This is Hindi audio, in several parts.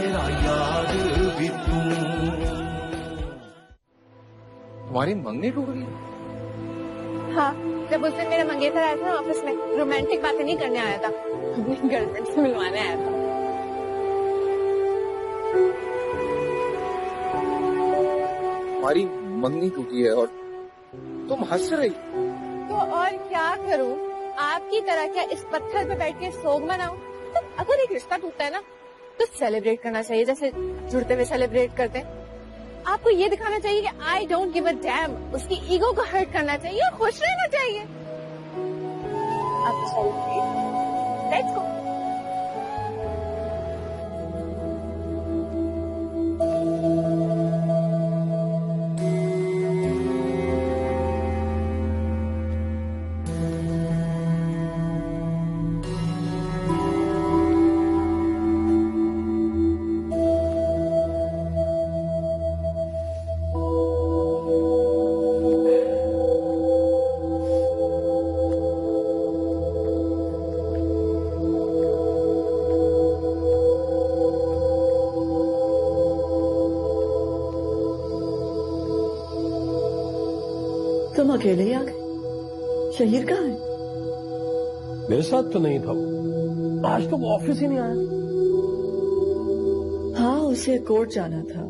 तेरा याद भी तू। तुम्हारी मंगनी टूट गई? हाँ, जब उस दिन मेरा मंगेतर आया था ऑफिस में, रोमांटिक बातें नहीं करने आया था, अपनी गर्लफ्रेंड से मिलवाने आया था। तुम्हारी मंगनी टूटी है और तुम हंस रही। तो और क्या करूं? आपकी तरह क्या इस पत्थर पे बैठ के सोग मनाऊं? तो अगर एक रिश्ता टूटता है ना, तो सेलिब्रेट करना चाहिए, जैसे जुड़ते हुए सेलिब्रेट करते हैं। आपको ये दिखाना चाहिए कि I don't give a dam, उसकी ईगो को हर्ट करना चाहिए और खुश रहना चाहिए। अब चलिए, लेट्स गो। तुम अकेले ही आ गए? शहीर कहाँ है? मेरे साथ तो नहीं था वो। आज तो वो ऑफिस ही नहीं आया। हाँ, उसे कोर्ट जाना था।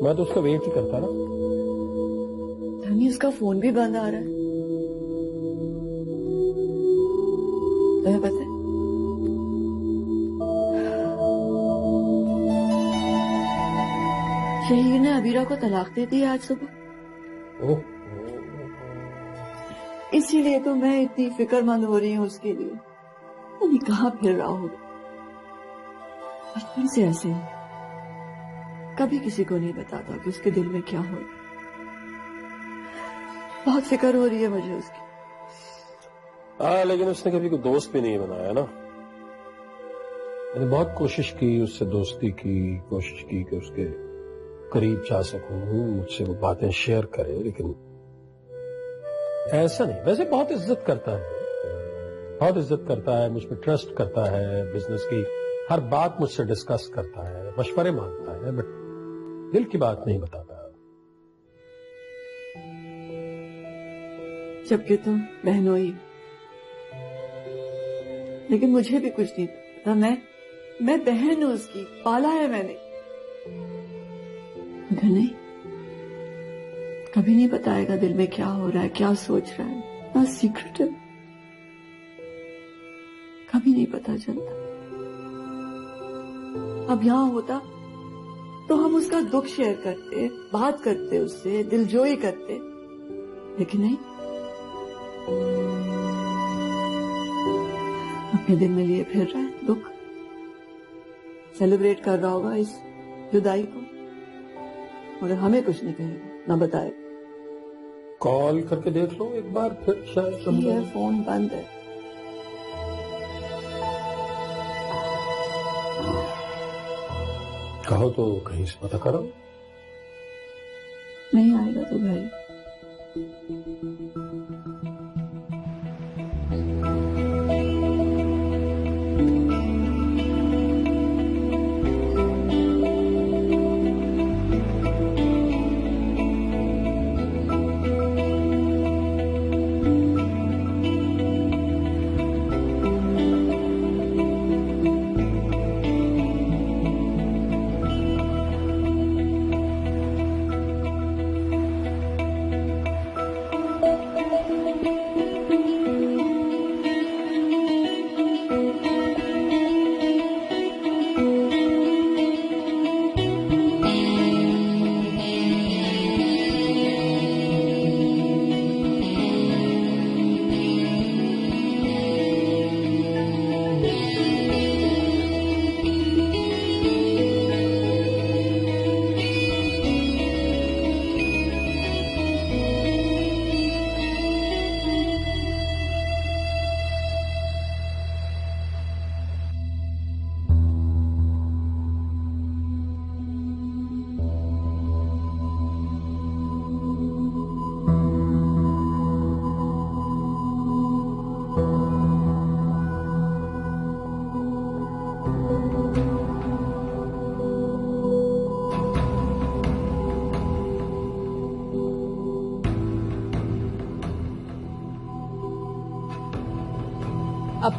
मैं तो उसका वेट ही करता रहा। धनी, उसका फोन भी बंद आ रहा है। तुम्हें पता है? शहीर ने अबीरा को तलाक दे दी आज सुबह। ओह, इसीलिए तो मैं इतनी फिक्रमंद हो रही हूँ उसके लिए। नहीं कहाँ फिर रहा होगा। बचपन से ऐसे ही कभी किसी को नहीं बताता कि उसके दिल में क्या हो। बहुत फिक्र हो रही है मुझे उसकी। लेकिन उसने कभी कोई दोस्त भी नहीं बनाया ना। मैंने बहुत कोशिश की, उससे दोस्ती की, कोशिश की कि उसके करीब जा सकूं, मुझसे वो बातें शेयर करे, लेकिन ऐसा नहीं। वैसे बहुत इज्जत करता है, बहुत इज्जत करता है, मुझ पर ट्रस्ट करता है, बिजनेस की हर बात मुझसे डिस्कस करता है, मशवरे मांगता है, बट दिल की बात नहीं बताता। जबकि तुम बहनों ही, लेकिन मुझे भी कुछ नहीं पता। मैं बहन हूं उसकी, पाला है मैंने। मगर नहीं, कभी नहीं बताएगा दिल में क्या हो रहा है, क्या सोच रहा है। ना सीक्रेट है, कभी नहीं पता चलता। अब यहां होता तो हम उसका दुख शेयर करते, बात करते, उससे दिलजोई करते, लेकिन नहीं। अपने दिल में लिए फिर रहा है दुख, सेलिब्रेट कर रहा होगा इस जुदाई को, मगर हमें कुछ नहीं कहेगा, ना बताएगा। कॉल करके देख लो एक बार, फिर शायद ये फोन बंद है। कहो तो कहीं से पता करो। नहीं आएगा तो भाई।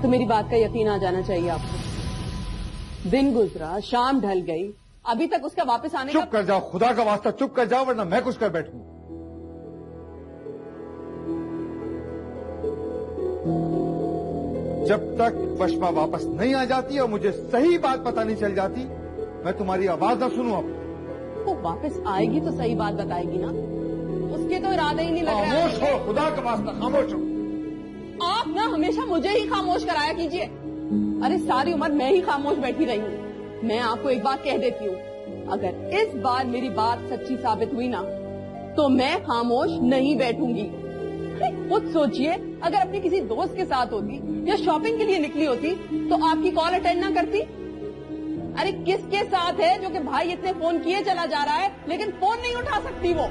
तो मेरी बात का यकीन आ जाना चाहिए आपको। दिन गुजरा, शाम ढल गई, अभी तक उसका वापस आने चुप कर जाओ, खुदा का वास्ता चुप कर जाओ, वरना मैं कुछ कर बैठूं। जब तक बशमा वापस नहीं आ जाती और मुझे सही बात पता नहीं चल जाती, मैं तुम्हारी आवाज ना सुनूं। अब वो वापस आएगी तो सही बात बताएगी ना। उसके तो इरादे ही नहीं लग रहे। खामोश हो, खुदा का वास्ता खामोश हो। आप ना हमेशा मुझे ही खामोश कराया कीजिए। अरे सारी उम्र मैं ही खामोश बैठी रही हूँ। मैं आपको एक बात कह देती हूँ, अगर इस बार मेरी बात सच्ची साबित हुई ना तो मैं खामोश नहीं बैठूंगी। खुद सोचिए, अगर अपनी किसी दोस्त के साथ होती या शॉपिंग के लिए निकली होती तो आपकी कॉल अटेंड ना करती। अरे किसके साथ है जो कि भाई इतने फोन किए चला जा रहा है लेकिन फोन नहीं उठा सकती वो।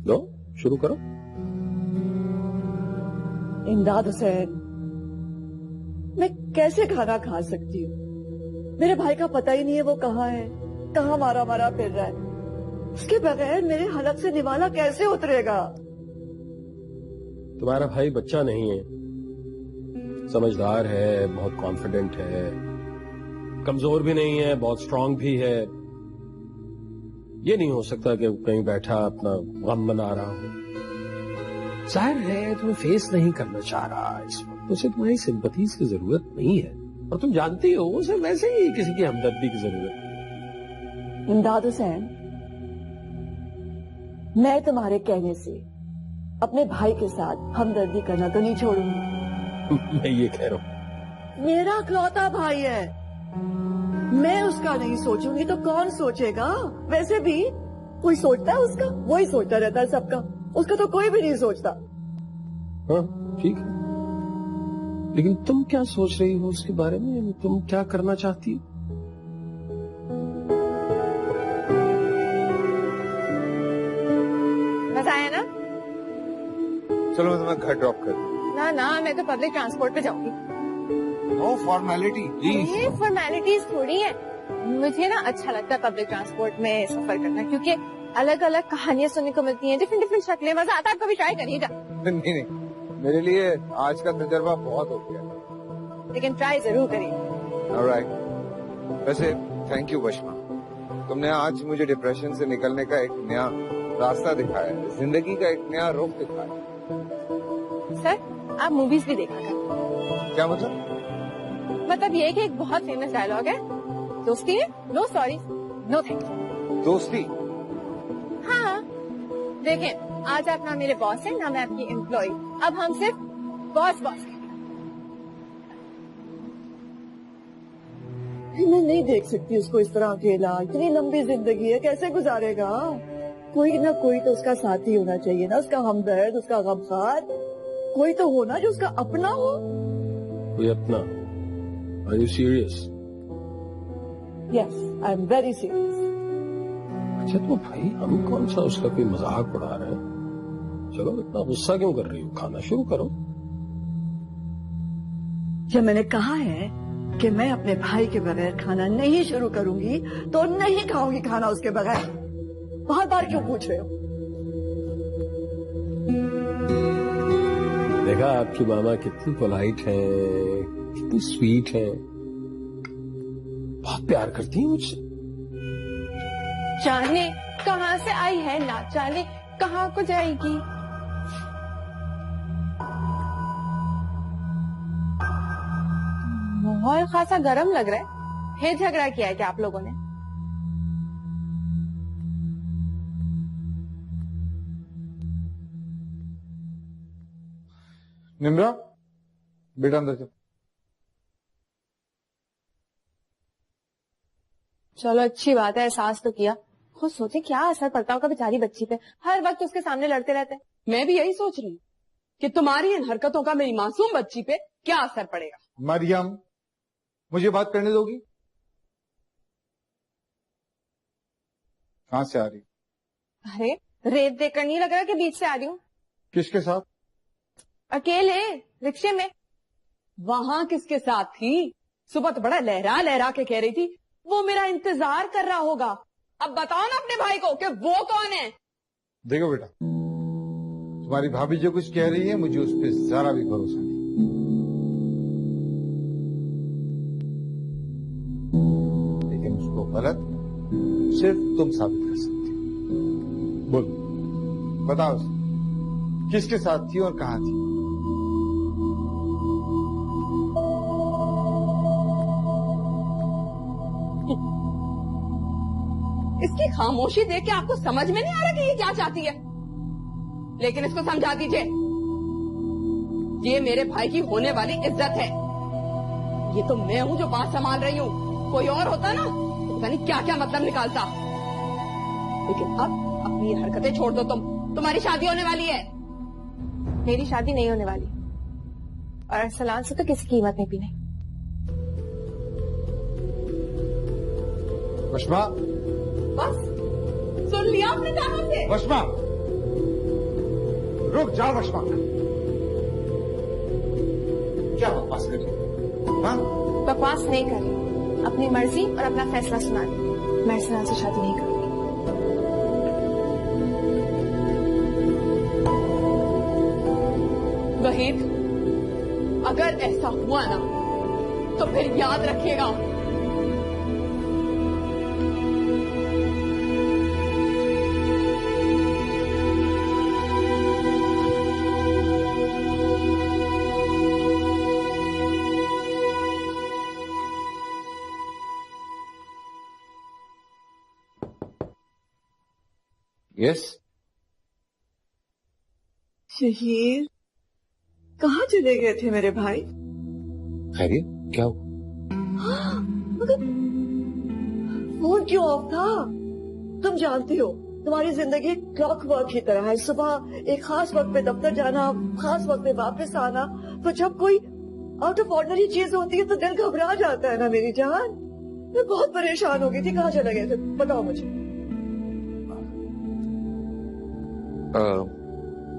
लो शुरू करो। इमदाद हुसैन, मैं कैसे खाना खा सकती हूँ? मेरे भाई का पता ही नहीं है वो कहाँ है, कहाँ मारा मारा फिर रहा है। उसके बगैर मेरे हलक से निवाला कैसे उतरेगा? तुम्हारा भाई बच्चा नहीं है, समझदार है, बहुत कॉन्फिडेंट है, कमजोर भी नहीं है, बहुत स्ट्रांग भी है। ये नहीं हो सकता कि कहीं बैठा अपना गम मना रहा हो। जाहिर है तुम्हें फेस नहीं करना चाह रहा इस वक्त, उसे तुम्हारी सिंपैथी की जरूरत नहीं है और तुम जानती हो उसे वैसे ही किसी की हमदर्दी की जरूरत है। इमदाद हुसैन, मैं तुम्हारे कहने से अपने भाई के साथ हमदर्दी करना तो नहीं छोड़ूंगी। मैं ये कह रहा हूँ, मेरा इकलौता भाई है, मैं उसका नहीं सोचूंगी तो कौन सोचेगा? वैसे भी कोई सोचता है उसका? वही सोचता रहता है सबका, उसका तो कोई भी नहीं सोचता। हाँ ठीक है, लेकिन तुम क्या सोच रही हो उसके बारे में? तुम क्या करना चाहती हो? मजा आया ना? चलो मैं तुम्हें घर ड्रॉप कर दूं। ना ना, मैं तो पब्लिक ट्रांसपोर्ट पे जाऊंगी। No formality please. ये फॉर्मेलिटीज थोड़ी है। मुझे ना अच्छा लगता है पब्लिक ट्रांसपोर्ट में सफर करना, क्योंकि अलग अलग कहानियां सुनने को मिलती हैं, डिफरेंट डिफरेंट शक्लें। मजा आता है, आप कभी ट्राई करिएगा। नहीं नहीं, मेरे लिए आज का तजर्बा बहुत हो गया, लेकिन ट्राई जरूर करिए। ऑलराइट। वैसे थैंक यू बशमा, तुमने आज मुझे डिप्रेशन से निकलने का एक नया रास्ता दिखाया है, जिंदगी का एक नया रुख दिखाया। सर, आप मूवीज भी देखा करें। क्या मतलब? मतलब ये कि एक बहुत फेमस डायलॉग है, दोस्ती है no sorry no thank you. दोस्ती? हाँ, देखें, आज आप ना मेरे बॉस हैं ना मैं आपकी एम्प्लॉय। अब हम सिर्फ बॉस बॉस हैं। मैं नहीं देख सकती उसको इस तरह अकेला, इतनी लंबी जिंदगी है, कैसे गुजारेगा? कोई ना कोई तो उसका साथी होना चाहिए ना, उसका हमदर्द, उसका गमखार, कोई तो हो ना जो उसका अपना हो। कोई अपना? Are you serious? Yes, I'm very serious. अच्छा तो भाई हम कौन सा उसका कोई मजाक उड़ा रहे हैं? चलो इतना गुस्सा क्यों कर रही हो? खाना शुरू करो। जब मैंने कहा है कि मैं अपने भाई के बगैर खाना नहीं शुरू करूंगी तो नहीं खाऊंगी खाना उसके बगैर। बार बार क्यों पूछ रहे हो? देखा आपकी मामा कितनी पोलाइट है, कितनी स्वीट है, बहुत प्यार करती है मुझसे। जाने कहाँ से आई है, ना जाने कहाँ को जाएगी। माहौल खासा गर्म लग रहा है। फिर झगड़ा किया है क्या आप लोगों ने? निम्रा, बेटा अंदर चल। चलो अच्छी बात है, एहसास तो किया। खुद सोचे क्या असर पड़ता होगा बेचारी बच्ची पे, हर वक्त उसके सामने लड़ते रहते। मैं भी यही सोच रही हूँ कि तुम्हारी इन हरकतों का मेरी मासूम बच्ची पे क्या असर पड़ेगा। मरियम, मुझे बात करने दोगी? कहां से आ रही? अरे रेत देखकर नहीं लग रहा कि बीच से आ रही हूँ। किसके साथ? अकेले रिक्शे में। वहां किसके साथ थी? सुबह तो बड़ा लहरा लहरा के कह रही थी वो मेरा इंतजार कर रहा होगा। अब बताओ ना अपने भाई को कि वो कौन है। देखो बेटा, तुम्हारी भाभी जो कुछ कह रही है मुझे उस पर जरा भी भरोसा नहीं। लेकिन उसको गलत सिर्फ तुम साबित कर सकती हो। बोलो, बताओ किसके साथ थी और कहां थी? इसकी खामोशी देख के आपको समझ में नहीं आ रहा कि ये क्या चाहती है, लेकिन इसको समझा दीजिए ये मेरे भाई की होने वाली इज्जत है। ये तो मैं हूं जो बात संभाल रही हूँ, कोई और होता ना तो पता नहीं क्या क्या मतलब निकालता। लेकिन अब अपनी ये हरकतें छोड़ दो, तुम्हारी शादी होने वाली है। मेरी शादी नहीं होने वाली, और अरसलान से तो किसी कीमत नहीं पीने। वशमा, बस सुन लिया अपने कानों से। वशमा, रुक जा वशमा। क्या बकवास कर रही है? हाँ? बकवास नहीं कर रही, अपनी मर्जी और अपना फैसला सुना रही। मैं अरसलान से शादी नहीं करूंगी। वहीद, अगर ऐसा हुआ ना तो फिर याद रखिएगा यस। शहीर, कहाँ चले गए थे मेरे भाई? खैरियत, क्या हुआ? मगर फोन क्यों ऑफ था? तुम जानती हो तुम्हारी जिंदगी एक क्लॉक वर्क की तरह है। सुबह एक खास वक्त पे दफ्तर जाना, खास वक्त पे वापस आना। तो जब कोई आउट ऑफ ऑर्डिनरी चीज होती है तो दिल घबरा जाता है ना मेरी जान। मैं बहुत परेशान हो गई थी। कहाँ चले गए थे बताओ मुझे।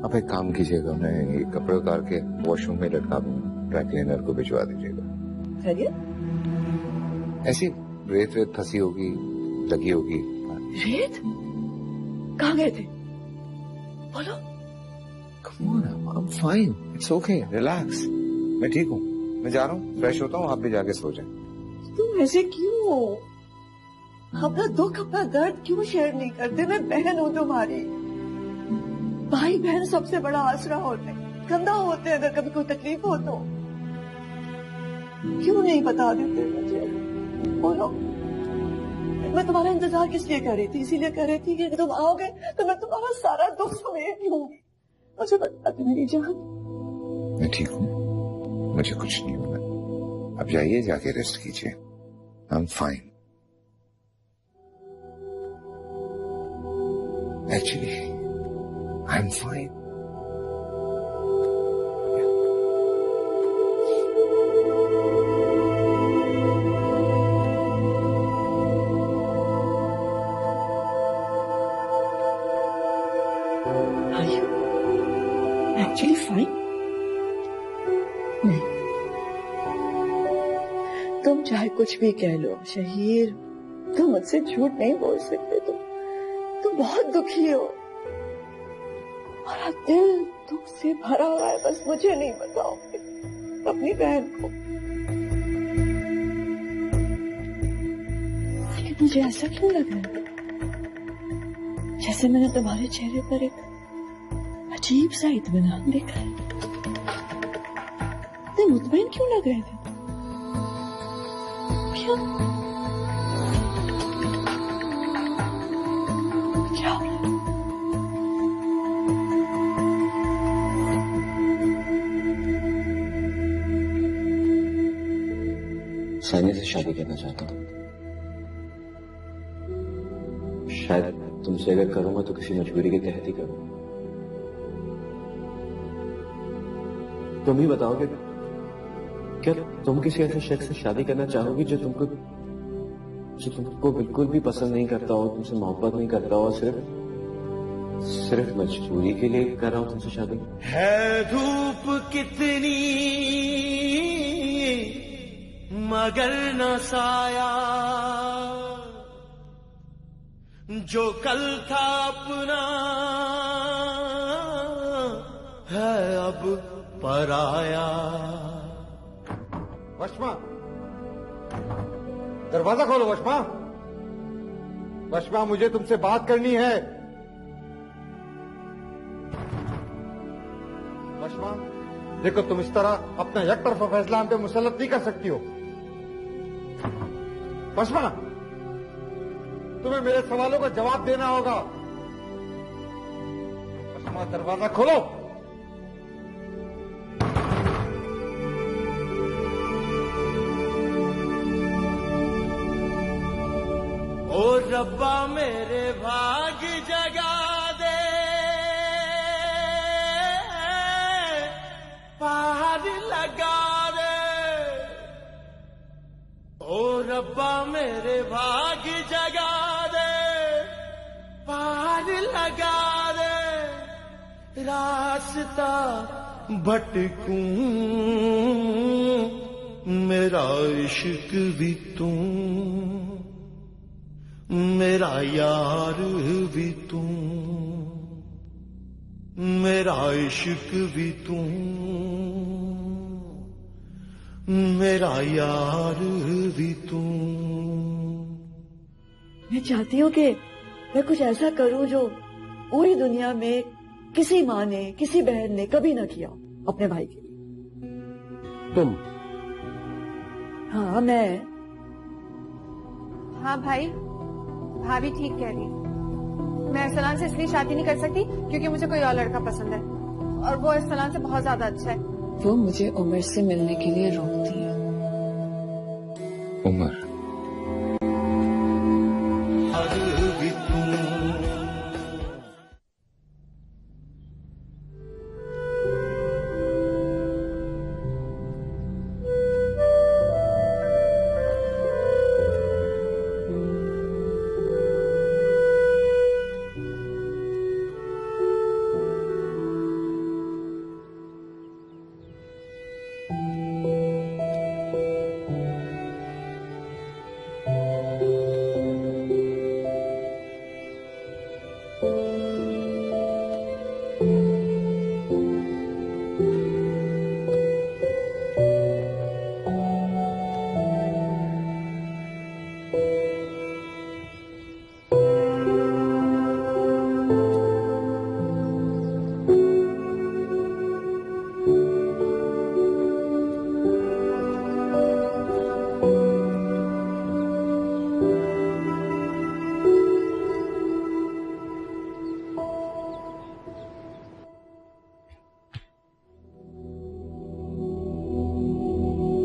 आप एक काम कीजिएगा, उन्हें ये कपड़े उतार के वॉशरूम में लटका दूंगा, ड्राई क्लीनर को भिजवा दीजिएगा। खैरियत? ऐसी रेत रेत फंसी होगी, लगी होगी। रेत? कहाँ गए थे बोलो। Come on, I'm fine. It's okay. Relax. मैं ठीक हूँ, मैं जा रहा हूँ, फ्रेश होता हूँ, आप भी जाके सो जाएं। तुम ऐसे क्यों? अपना दुख अपना दर्द क्यों शेयर नहीं करते? मैं बहन हूँ तुम्हारी। भाई बहन सबसे बड़ा आसरा होते हैं, कंधा होते हैं। अगर कभी कोई तकलीफ हो तो क्यों नहीं बता देते मुझे? बोलो। मैं तुम्हारा इंतजार किस लिए कर रही थी? इसीलिए कर रही थी कि तुम आओगे तो मैं तुम्हारा सारा दुख समेट लूंगी। मुझे बता दो मेरी जान। मैं ठीक हूँ, मुझे कुछ नहीं हुआ। अब जाइए, जाके रेस्ट कीजिए। I'm fine. Actually, I'm fine. Are you actually fine? नहीं, तुम चाहे कुछ भी कह लो शहीर, तुम मुझसे झूठ नहीं बोल सकते। तुम तुम बहुत दुखी हो, तुम्हारा दिल दुख से भरा हुआ है, बस मुझे नहीं बताओगे अपनी बहन को। लेकिन मुझे ऐसा क्यों लग रहा है जैसे मैंने तुम्हारे चेहरे पर एक अजीब सा इत्मीनान देखा है। इतने मुतमईन क्यों लग रहे थे? क्या क्या हो रहा है? सानिया से शादी करना चाहता हूँ। शायद तुमसे अगर करूंगा तो किसी मजबूरी के तहत ही करूंगा। तुम ही बताओ कि क्या तुम किसी ऐसे शख्स से शादी करना चाहोगी जो तुमको बिल्कुल भी पसंद नहीं करता हो, तुमसे मोहब्बत नहीं करता हो, सिर्फ मजबूरी के लिए कर रहा हूं तुमसे शादी? है धूप कितनी मगर न साया, जो कल था अपना है अब पराया। वशमा, दरवाजा खोलो वशमा। वशमा, मुझे तुमसे बात करनी है। वशमा, देखो तुम इस तरह अपना एक तरफा फैसला हम पे मुसल्लत नहीं कर सकती हो। वशमा, तुम्हें मेरे सवालों का जवाब देना होगा। वशमा, दरवाजा खोलो। ओ रब्बा मेरे भाग जगा दे, पार लगा दे। ओ रब्बा मेरे भाग जगा दे, पार लगा दे। रास्ता भटकूं मेरा इश्क भी तू, मेरा यार भी तू, मेरा इश्क भी तू, मेरा यार भी तू। मैं चाहती हूँ कि मैं कुछ ऐसा करूँ जो पूरी दुनिया में किसी माँ ने, किसी बहन ने कभी ना किया अपने भाई के लिए। तुम? हाँ, मैं। हाँ भाई, भाभी ठीक कह रही है। मैं अरसलान से इसलिए शादी नहीं कर सकती क्योंकि मुझे कोई और लड़का पसंद है और वो अरसलान से बहुत ज्यादा अच्छा है। वो मुझे उमर से मिलने के लिए रोकती है। उमर?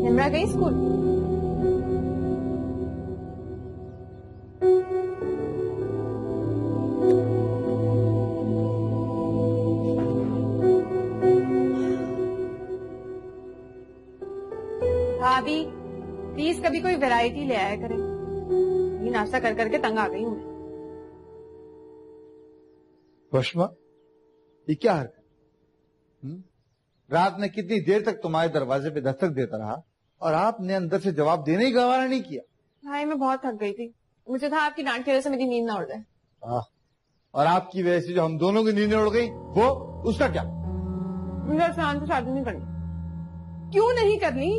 निम्रा गई स्कूल? भाभी प्लीज कभी कोई वैरायटी ले आया करें, ये नाश्ता कर करके तंग आ गई हूँ मैं। वशमा, ये क्या हरकत? रात में कितनी देर तक तुम्हारे दरवाजे पे दस्तक देता रहा और आपने अंदर से जवाब देने ही गवारा नहीं किया। भाई मैं बहुत थक गई थी, मुझे था आपकी डांट की वजह से मेरी नींद ना उड़ जाए। और आपकी वजह से जो हम दोनों की नींदें उड़ गई वो उसका क्या? मुझे अरसलान से शादी नहीं करनी। क्यों नहीं करनी?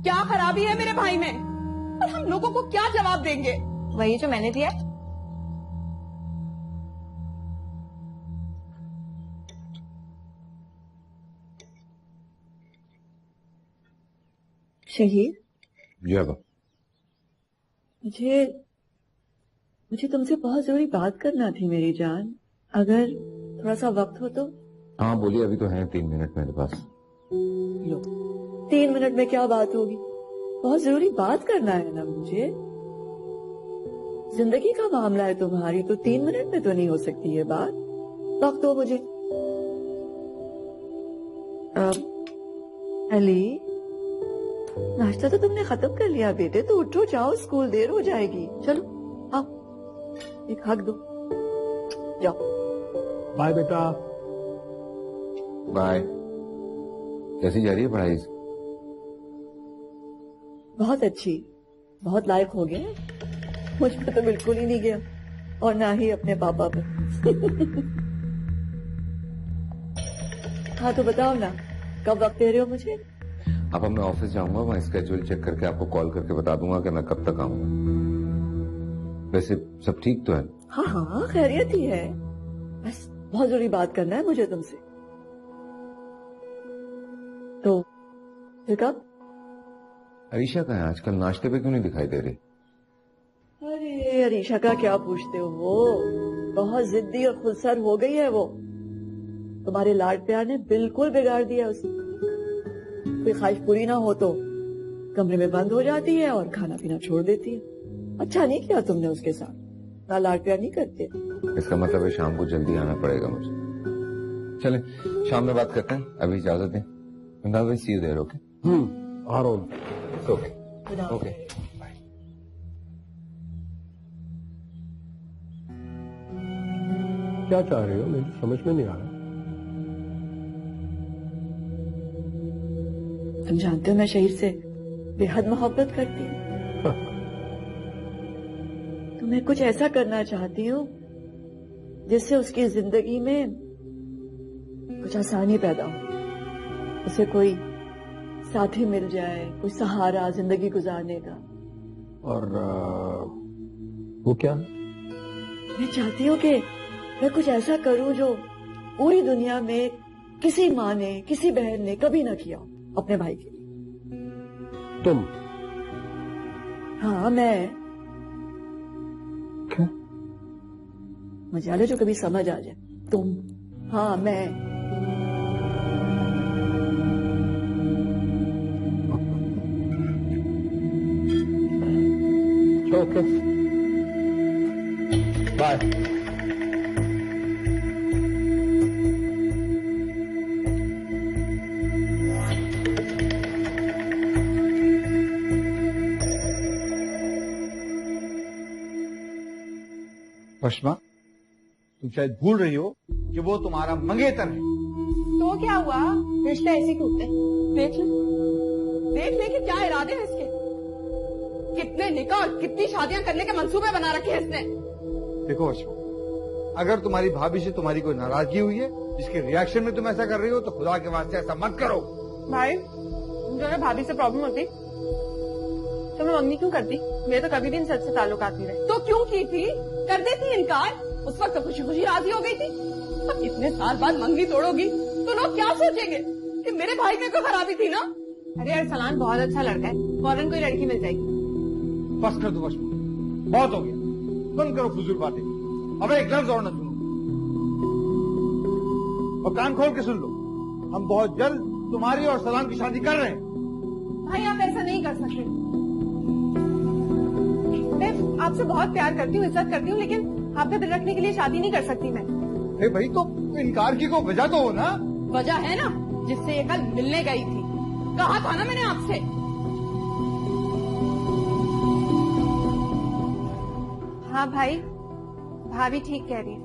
क्या खराबी है मेरे भाई में? और हम लोगों को क्या जवाब देंगे? वही जो मैंने दिया। शहीद, जी अब मुझे तुमसे बहुत जरूरी बात करना थी मेरी जान। अगर थोड़ा सा वक्त हो तो? हाँ बोलिए, अभी तो है 3 मिनट मेरे पास। लो, 3 मिनट में क्या बात होगी? बहुत जरूरी बात करना है ना मुझे। जिंदगी का मामला है तुम्हारी, तो 3 मिनट में तो नहीं हो सकती ये बात। वक्त दो मुझे। अली, नाश्ता तो तुमने खत्म कर लिया बेटे, तो उठो जाओ, स्कूल देर हो जाएगी। चलो आओ, एक हक दो, जाओ। बाय बेटा। बाय। कैसी जा रही है पढ़ाई? बहुत अच्छी, बहुत लायक हो गया। मुझ पे तो बिल्कुल ही नहीं गया, और ना ही अपने पापा पे। हाँ तो बताओ ना, कब वक्त दे रहे हो मुझे? अब मैं ऑफिस जाऊंगा, मैं स्केड्यूल चेक करके आपको कॉल करके बता दूंगा कि मैं कब तक आऊंगा। वैसे सब ठीक तो है? हाँ हाँ, खैरियत ही है। बस बहुत जरूरी बात करना है मुझे तुमसे। तो फिर कब? अरीशा कहाँ है? आजकल नाश्ते पे क्यों नहीं दिखाई दे रही? अरे अरीशा का क्या पूछते हो, वो बहुत जिद्दी और खुदसर हो गई है। वो तुम्हारे लाड प्यार ने बिल्कुल बिगाड़ दिया उसे। कोई ख्वाहिश पूरी ना हो तो कमरे में बंद हो जाती है और खाना पीना छोड़ देती है। अच्छा नहीं किया तुमने उसके साथ, ना लाड प्यार नहीं करते। इसका मतलब है शाम को जल्दी आना पड़ेगा मुझे। चलें शाम में बात करते हैं, अभी इजाजत दें। सी यू देयर। ओके। आ रहा हूँ। Okay okay. क्या चाह रही हो? मुझे समझ में नहीं आ रहा। तुम जानते हो मैं शहीद से बेहद मोहब्बत करती हूँ। तो मैं कुछ ऐसा करना चाहती हूँ जिससे उसकी जिंदगी में कुछ आसानी पैदा हो, उसे कोई साथी मिल जाए, कोई सहारा जिंदगी गुजारने का। और वो क्या? मैं चाहती हूँ कि मैं कुछ ऐसा करूँ जो पूरी दुनिया में किसी माँ ने, किसी बहन ने कभी ना किया हो अपने भाई के लिए। तुम? हाँ मैं। क्या? मुझे जो कभी समझ आ जाए। तुम? हाँ मैं। Okay bye. बशमा, तुम शायद भूल रही हो कि वो तुम्हारा मंगेतर है। तो क्या हुआ? रिश्ते ऐसे टूटते हैं। देख ले कि क्या इरादे हैं इसके। कितने निकाह और कितनी शादियां करने के मंसूबे बना रखे हैं इसने। देखो बशमा, अगर तुम्हारी भाभी से तुम्हारी कोई नाराजगी हुई है जिसके रिएक्शन में तुम ऐसा कर रही हो, तो खुदा के वास्ते ऐसा मत करो। भाई मुझे भाभी से प्रॉब्लम होती तो मैं मंगनी क्यों करती? मेरे तो कभी भी इन सच से ताल्लुकात नहीं रहे। तो क्यों की थी? कर देती इनकार। उस वक्त तो खुशी खुशी राजी हो गई थी। अब इतने साल बाद मंगनी तोड़ोगी तो लोग क्या सोचेंगे कि मेरे भाई में कोई खराबी थी ना? अरे अरसलान बहुत अच्छा लड़का है, फौरन कोई लड़की मिल जाएगी। बस कर दो बशमा, बहुत हो गया। बंद करो फजूल बातें। अब एक लफ्ज और न सुनो, और कान खोल के सुन लो। हम बहुत जल्द तुम्हारी और सलाम की शादी कर रहे हैं। भाई आप ऐसा नहीं कर सकते। मैं आपसे बहुत प्यार करती हूँ, इज्जत करती हूँ, लेकिन आपका दिल रखने के लिए शादी नहीं कर सकती मैं। अरे भाई, तो इनकार की को वजह तो हो ना। वजह है ना, जिससे ये कल मिलने गई थी। कहा था ना मैंने आपसे। हाँ भाई, भाभी ठीक कह रही है।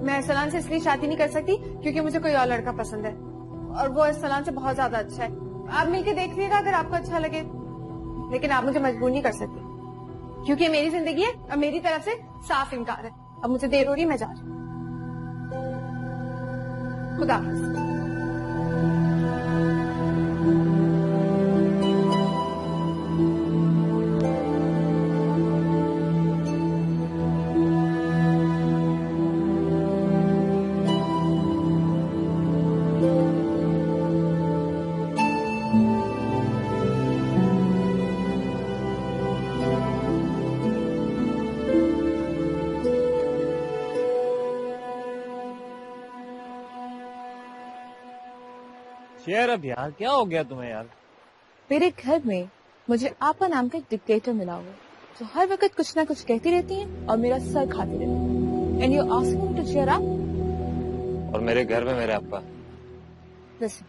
मैं अरसलान से इसलिए शादी नहीं कर सकती क्योंकि मुझे कोई और लड़का पसंद है, और वो अरसलान से बहुत ज्यादा अच्छा है। आप मिलके देख लीजिएगा अगर आपको अच्छा लगे, लेकिन आप मुझे मजबूर नहीं कर सकती क्योंकि ये मेरी जिंदगी है और मेरी तरफ से साफ इनकार है। अब मुझे देर हो रही है, मैं जा रही हूँ। खुदा हाफिज। शेयर अब यार, क्या हो गया तुम्हें यार? मेरे घर में मुझे आपा नाम का एक डिक्टेटर मिला हुआ है जो हर वक्त कुछ ना कुछ कहती रहती है और मेरा सर खाती रहती है। And you asking me to cheer up? और मेरे घर में मेरे अब्बा। लिसन,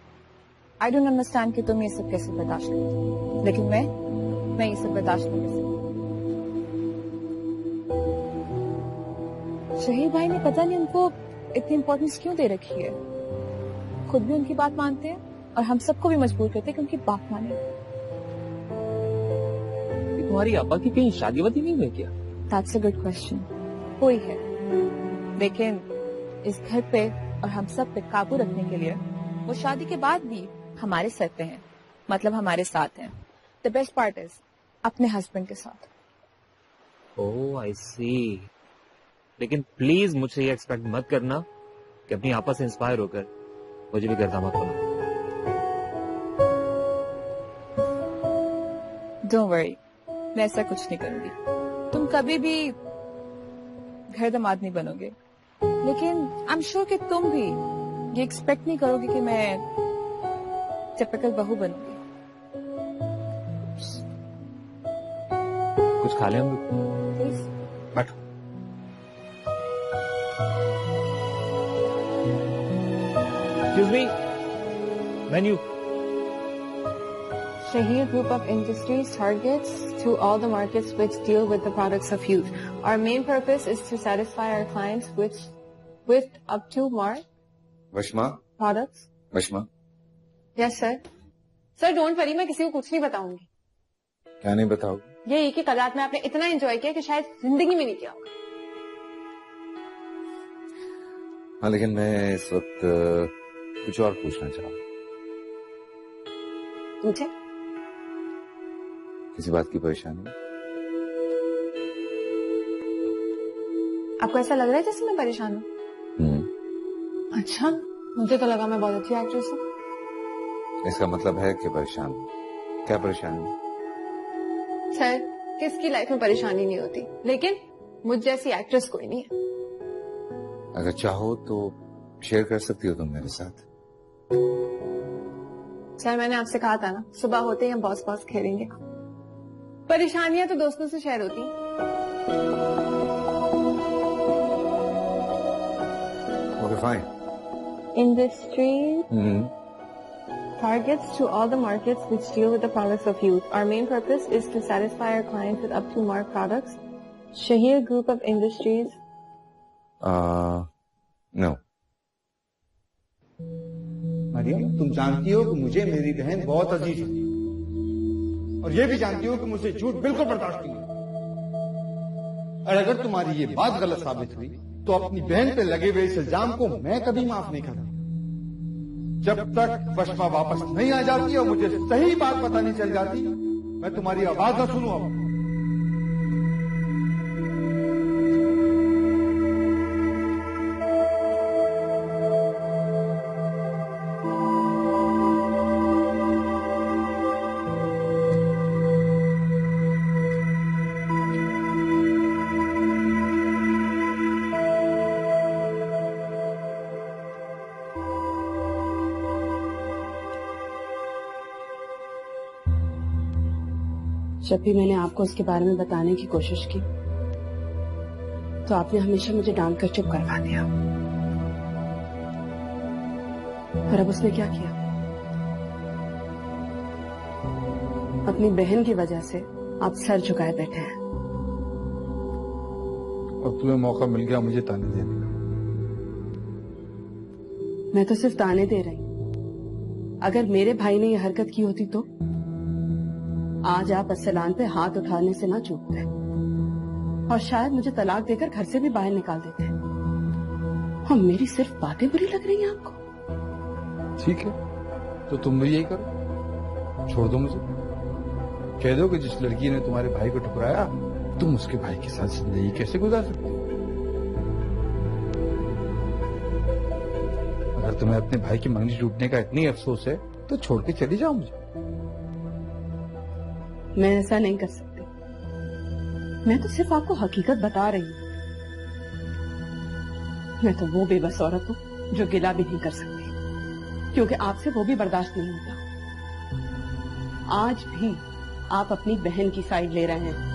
आई डोंट अंडरस्टैंड कि तुम ये सब कैसे बर्दाश्त करते हो, लेकिन मैं ये सब बर्दाश्त नहीं कर सकती। शहीद भाई ने पता नहीं उनको इतनी इम्पोर्टेंस क्यों दे रखी है। खुद भी उनकी बात मानते हैं और हम सबको भी मजबूर करते हैं कि उनकी बात माने। तुम्हारी अब्बा की कहीं शादी वादी नहीं हुई क्या? That's a good question. हुई है, लेकिन इस घर पे और हम सब पे काबू रखने के लिए वो शादी के बाद भी हमारे सर पे हैं, मतलब हमारे साथ हैं। The best part is अपने हस्बैंड के साथ। ओह आई सी। लेकिन प्लीज मुझसे ये एक्सपेक्ट मत करना कि अपनी आपस से इंस्पायर होकर मुझे भी करता मत बना। Don't worry, मैं ऐसा कुछ नहीं करूंगी। तुम कभी भी घर दमाद नहीं बनोगे, लेकिन आई एम श्योर कि तुम भी ये एक्सपेक्ट नहीं करोगे कि मैं टिपिकल बहू बनूंगी। कुछ खा ले हम लोग। प्लीज बैठो। Excuse me, menu. Shahir Group of Industries targets to all the markets which deal with the products of youth. Our main purpose is to satisfy our clients with up to mark वशमा, products. वशमा, Yes, sir. Sir, don't worry, मैं किसी को कुछ नहीं बताऊंगी। क्या नहीं बताओगे? ये एक ही कल रात में आपने इतना एंजॉय किया कि शायद जिंदगी में नहीं किया होगा। हाँ, लेकिन मैं इस वक्त कुछ और पूछना चाहूँ। पूछे? किसी बात की परेशानी? आपको ऐसा लग रहा है जैसे मैं परेशान हूँ? अच्छा, मुझे तो लगा मैं बहुत अच्छी एक्ट्रेस हूँ। इसका मतलब है कि परेशान हूँ। क्या परेशानी? सर, किसकी लाइफ में परेशानी नहीं होती, लेकिन मुझ जैसी एक्ट्रेस कोई नहीं है। अगर चाहो तो शेयर कर सकती हो तुम मेरे साथ। सर, मैंने आपसे कहा था ना, सुबह होते ही हम बॉस बॉस खेलेंगे। परेशानियां तो दोस्तों से शेयर होती हैं। Okay fine. Industry targets to all the markets which deal with the products of youth. Our main purpose is to satisfy our clients with up to mark products. Shahir Group of Industries. No. Mariam, तुम जानती हो कि मुझे मेरी बहन बहुत अजीज है और ये भी जानती हो कि मुझे झूठ बिल्कुल बर्दाश्त नहीं है। और अगर तुम्हारी ये बात गलत साबित हुई तो अपनी बहन पे लगे हुए इस इल्जाम को मैं कभी माफ नहीं करूंगा। जब तक वशमा वापस नहीं आ जाती और मुझे सही बात पता नहीं चल जाती, मैं तुम्हारी आवाज न सुनूं। अब जब भी मैंने आपको उसके बारे में बताने की कोशिश की तो आपने हमेशा मुझे डांट कर चुप करवा दिया। और अब उसने क्या किया? अपनी बहन की वजह से आप सर झुकाए बैठे हैं। अब तुम्हें मौका मिल गया मुझे ताने देने का। मैं तो सिर्फ ताने दे रही हूं। अगर मेरे भाई ने यह हरकत की होती तो आज आप अस्सलान पे हाथ उठाने से ना चूकते। और शायद मुझे तलाक देकर घर से भी बाहर निकाल देते हैं। और मेरी सिर्फ बातें बुरी लग रही हैं आपको? ठीक है, तो तुम भी यही करो, छोड़ दो मुझे। कह दो कि जिस लड़की ने तुम्हारे भाई को ठुकराया, तुम उसके भाई के साथ जिंदगी कैसे गुजार सकते हो। अगर तुम्हें अपने भाई की मंगनी टूटने का इतनी अफसोस है तो छोड़ के चली जाओ मुझे। मैं ऐसा नहीं कर सकती। मैं तो सिर्फ आपको हकीकत बता रही हूँ। मैं तो वो बेबस औरत हूँ जो गिला भी नहीं कर सकती, क्योंकि आपसे वो भी बर्दाश्त नहीं होता। आज भी आप अपनी बहन की साइड ले रहे हैं।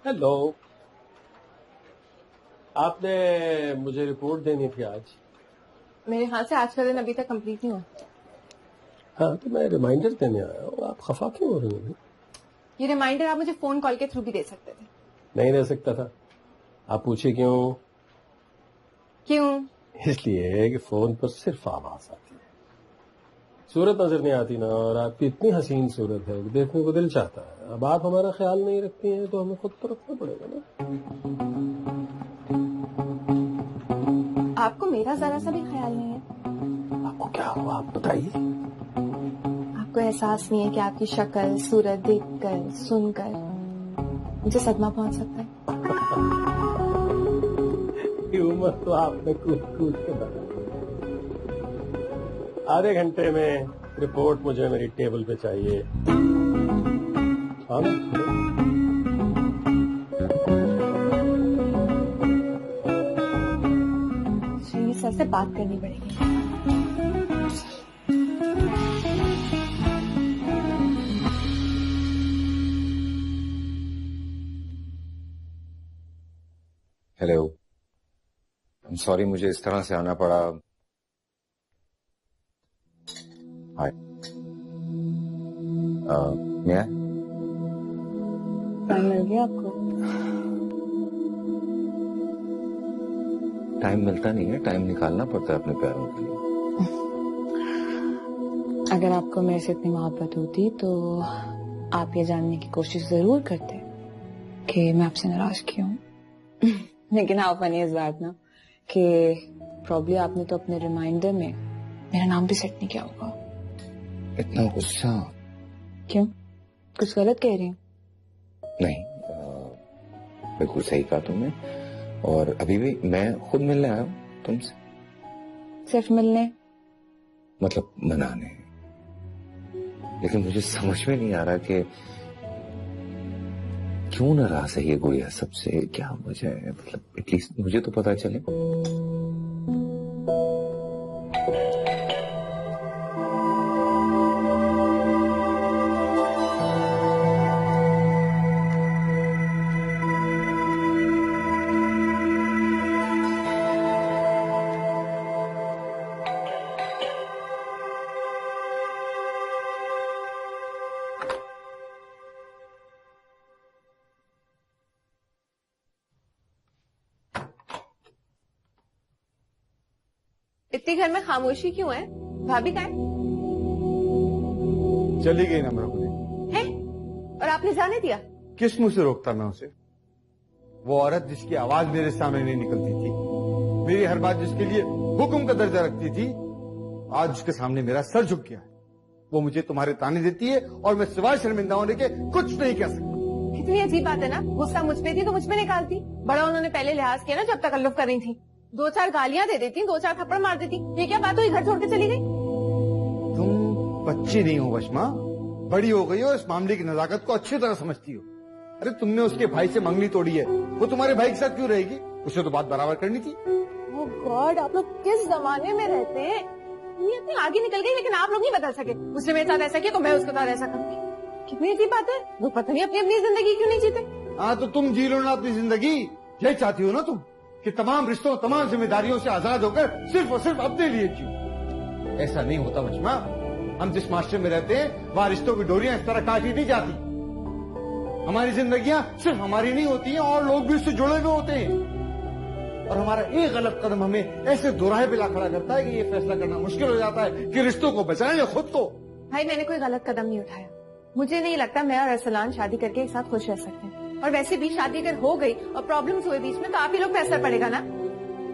हेलो, आपने मुझे रिपोर्ट देनी थी आज। मेरे हाथ से आज का दिन अभी तक कंप्लीट नहीं हुआ। हाँ, तो मैं रिमाइंडर देने आया हूँ। आप खफा क्यों हो रही हैं? ये रिमाइंडर आप मुझे फोन कॉल के थ्रू भी दे सकते थे। नहीं दे सकता था। आप पूछिए क्यों? क्यों? इसलिए कि फोन पर सिर्फ आवाज आती है, सूरत नजर नहीं आती ना। और आपकी इतनी हसीन सूरत है कि देखने को दिल चाहता है। अब आप हमारा ख्याल नहीं रखती हैं तो हमें खुद तो रखना पड़ेगा ना। आपको मेरा जरा सा भी ख्याल नहीं है? आपको क्या हुआ, आप बताइए। आपको एहसास नहीं है कि आपकी शक्ल सूरत देखकर सुनकर मुझे सदमा पहुंच सकता है? ये उम्र तो आपने कूद कूद के बता। आधे घंटे में रिपोर्ट मुझे मेरी टेबल पे चाहिए। हाँ ना? श्री सर से बात करनी पड़ेगी। हेलो, आई एम सॉरी मुझे इस तरह से आना पड़ा। हाय, मैं टाइम मिल गया आपको? टाइम मिलता नहीं है, टाइम निकालना पड़ता है अपने प्यारों के लिए। अगर आपको मेरे से इतनी मोहब्बत होती तो आप ये जानने की कोशिश जरूर करते कि मैं आपसे नाराज क्यों हूं। लेकिन हाँ, फनी इस बात ना कि प्रॉब्ली आपने तो अपने रिमाइंडर में मेरा नाम भी सेट नहीं किया होगा। इतना गुस्सा क्यों? कुछ गलत कह रही हूँ? नहीं, बिल्कुल सही कहा तुमने। और अभी भी मैं खुद मिलने आया हूँ तुमसे। सिर्फ मिलने? मतलब मनाने। लेकिन मुझे समझ में नहीं आ रहा कि क्यों नाराज है ये गुड़िया सबसे, क्या वजह है। मतलब एटलीस्ट मुझे तो पता चले। इतनी घर में खामोशी क्यों है? भाभी कहाँ है? चली गई ना मरहूम है? और आपने जाने दिया? किस मुंह से रोकता मैं उसे? वो औरत जिसकी आवाज मेरे सामने नहीं निकलती थी, मेरी हर बात जिसके लिए हुक्म का दर्जा रखती थी, आज उसके सामने मेरा सर झुक गया है। वो मुझे तुम्हारे ताने देती है और मैं सिवाय शर्मिंदा होने के कुछ नहीं कह सकता। कितनी अजीब बात है ना। गुस्सा मुझ पे थी तो मुझ पे निकालती। बड़ा उन्होंने पहले लिहाज किया ना जब तकल्लुफ कर रही थी। 2-4 गालियां दे देती, 2-4 थप्पड़ मार देती। ये क्या बात हुई, घर छोड़ के चली गई? तुम बच्ची नहीं हो वशमा, बड़ी हो गई हो, इस मामले की नजाकत को अच्छी तरह समझती हो। अरे तुमने उसके भाई से मंगनी तोड़ी है, वो तुम्हारे भाई के साथ क्यों रहेगी? उसे तो बात बराबर करनी थी। ओह गॉड, आप लोग किस जमाने में रहते हैं? ये इतनी आगे निकल गई लेकिन आप लोग नहीं बदल सके। उसने मेरे साथ ऐसा किया तो मैं उसके साथ ऐसा करूंगी। कितनी अजीब बात है। लोग पता नहीं अपनी अपनी जिंदगी क्यों नहीं जीते। हाँ तो तुम जी लो ना अपनी जिंदगी। यही चाहती हो ना तुम कि तमाम रिश्तों, तमाम जिम्मेदारियों से आजाद होकर सिर्फ और सिर्फ अपने लिए जियो। ऐसा नहीं होता वशमा। हम जिस मास्टर में रहते हैं वहां रिश्तों की डोरियां इस तरह काटी नहीं जाती। हमारी जिंदगियां सिर्फ हमारी नहीं होती हैं और लोग भी उससे जुड़े हुए होते हैं। और हमारा एक गलत कदम हमें ऐसे दोराहे पे ला खड़ा करता है कि ये फैसला करना मुश्किल हो जाता है कि रिश्तों को बचाएं या खुद को। भाई मैंने कोई गलत कदम नहीं उठाया। मुझे नहीं लगता मैं और अरसलान शादी करके एक साथ खुश रह सकते हैं। और वैसे भी शादी अगर हो गई और प्रॉब्लम्स हुए बीच में तो आप ही लोग पे असर पड़ेगा ना।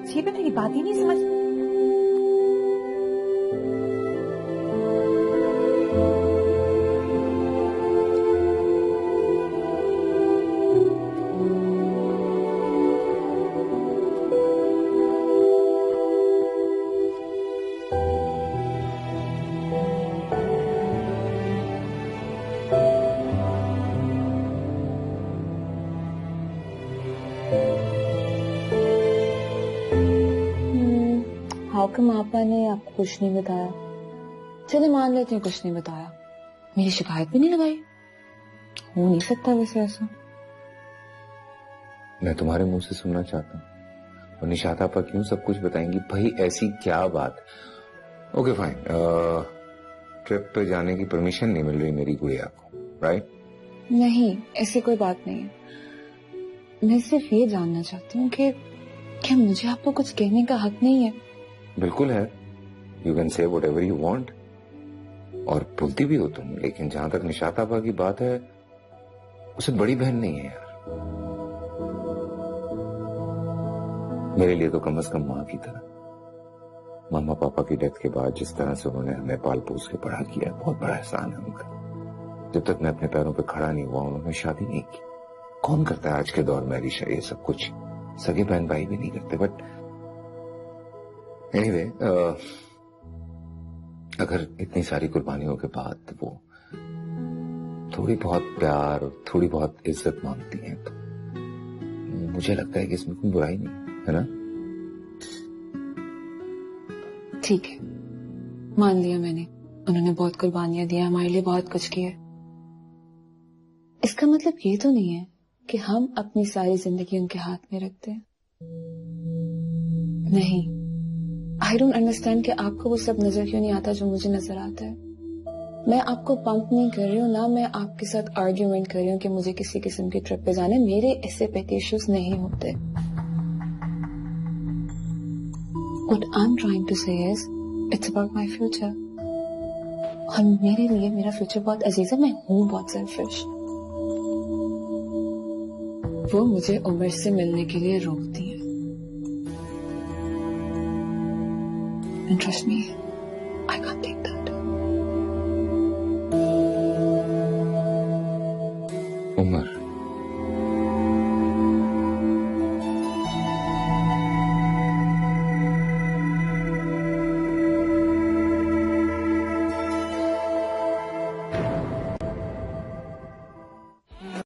जी पे मेरी बात ही नहीं समझ। हाकम आपा ने आपको कुछ नहीं बताया। चले मान लेते हैं कुछ नहीं बताया, मेरी शिकायत भी नहीं लगाई। हो नहीं सकता वैसे ऐसा। मैं तुम्हारे मुंह से सुनना चाहता हूँ। और निशात आपा क्यों सब कुछ बताएंगी? भाई ऐसी क्या बात? ओके फाइन, ट्रिप पे जाने की परमिशन नहीं मिल रही मेरी गुड़िया को, राइट? नहीं, ऐसी कोई बात नहीं है। मैं सिर्फ ये जानना चाहती हूँ कि क्या मुझे आपको कुछ कहने का हक नहीं है? बिल्कुल है। You can say what ever you want. और बोलती भी हो तुम, लेकिन जहां तक निशात आपा की बात है, उसे बड़ी बहन नहीं है यार। मेरे लिए तो कम से कम माँ की तरह। मामा पापा की डेथ के बाद जिस तरह से उन्होंने हमें पाल पोस के बड़ा किया, बहुत बड़ा एहसान है उनका। जब तक मैं अपने पैरों पे खड़ा नहीं हुआ, उन्होंने शादी नहीं की। कौन करता है आज के दौर में अलीशा ये सब कुछ? सगे बहन भाई भी नहीं करते। बट एनीवे, अगर इतनी सारी कुर्बानियों के बाद वो थोड़ी बहुत प्यार और थोड़ी बहुत इज्जत मांगती हैं, तो मुझे लगता है कि इसमें कोई बुराई नहीं है ना। ठीक है, मान लिया मैंने। उन्होंने बहुत कुर्बानियां दी, हमारे लिए बहुत कुछ किया। इसका मतलब ये तो नहीं है कि हम अपनी सारी जिंदगी उनके हाथ में रखते हैं। नहीं, आई डोंट अंडरस्टैंड कि आपको वो सब नजर क्यों नहीं आता जो मुझे नजर आता है। मैं आपको पंप नहीं कर रही हूँ, ना मैं आपके साथ आर्ग्यूमेंट कर रही हूँ कि मुझे किसी किस्म की ट्रिप पे जाना है। मेरे ऐसे पेटी इश्यूज नहीं होते। What I'm trying to say is, it's about my future. और मेरे लिए मेरा फ्यूचर बहुत अजीज है। मैं हूँ बहुत सेल्फिश। वो मुझे उमर से मिलने के लिए रोकती है। And trust me, I can't take that. Umar